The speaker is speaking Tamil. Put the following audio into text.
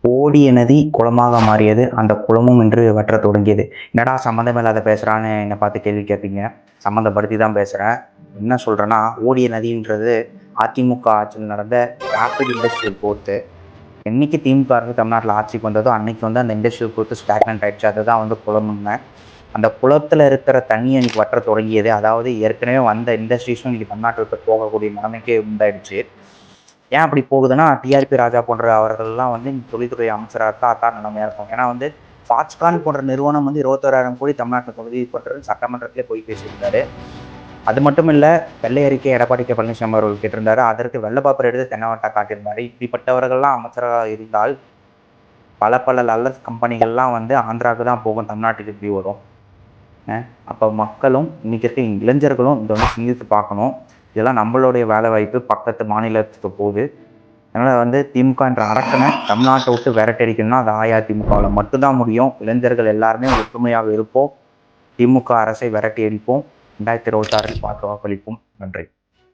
ஓடிய நதி குளமாக மாறியது, அந்த குளமும் இன்று வற்றத் தொடங்கியது. என்னடா சம்மந்தமே இல்லாத பேசுறான்னு என்னை பார்த்து கேள்வி கேட்பீங்க. சம்மந்தப்படுத்தி தான் பேசுகிறேன். என்ன சொல்கிறேன்னா, ஓடிய நதின்றது அதிமுக ஆட்சியில் நடந்த ரேபிட் இண்டஸ்ட்ரியல் குரோத்து. என்னைக்கு திமுக அரசு தமிழ்நாட்டில் ஆட்சிக்கு வந்ததோ அன்னைக்கு வந்து அந்த இண்டஸ்ட்ரியல் குரோத்து ஸ்டாக்னன்ட் ஆயிடுச்சு. அதுதான் வந்து குளம்னு. அந்த குளத்தில் இருக்கிற தண்ணி அன்னைக்கு வற்ற தொடங்கியது. அதாவது ஏற்கனவே வந்த இண்டஸ்ட்ரீஸும் இன்னைக்கு தமிழ்நாட்டுக்கு போகக்கூடிய நிலைமைக்கே உண்டாயிடுச்சு. ஏன் அப்படி போகுதுன்னா, டிஆர்பி ராஜா போன்ற அவர்கள்லாம் வந்து தொழில்துறை அமைச்சராக இருந்தால் அதான் நிலைமையாக இருக்கும். ஏன்னா வந்து ஃபாக்ஸ்கான் போன்ற நிறுவனம் வந்து 21,000 கோடி தமிழ்நாட்டில் தொகுதி பண்ணுறது சட்டமன்றத்திலே போய் பேசியிருந்தாரு. அது மட்டும் இல்லை, வெள்ளை அறிக்கை எடப்பாடி கே பழனிசாமி அவர்கள் கேட்டிருந்தாரு. அதற்கு வெள்ளப்பாப்பர் எடுத்து தென்னவட்டா காட்டியிருந்தாரு. இப்படிப்பட்டவர்கள்லாம் அமைச்சராக இருந்தால் பல பல நல்ல கம்பெனிகள்லாம் வந்து ஆந்திராவுக்கு தான் போகும், தமிழ்நாட்டுக்கு எப்படி வரும்? அப்போ மக்களும் இன்னைக்கு இருக்க இளைஞர்களும் இதை வந்து சிந்தித்து பார்க்கணும். இதெல்லாம் நம்மளுடைய வேலை வாய்ப்பு பக்கத்து மாநிலத்துக்கு போகுது. அதனால் வந்து திமுக என்ற அரக்கனை தமிழ்நாட்டை விட்டு விரட்டடிக்கணும்னா அது அஇஅதிமுகவில் மட்டும்தான் முடியும். இளைஞர்கள் எல்லாருமே ஒற்றுமையாக இருப்போம். திமுக அரசை விரட்டி அடிப்போம். 2026 பார்த்து வாக்களிப்போம். நன்றி.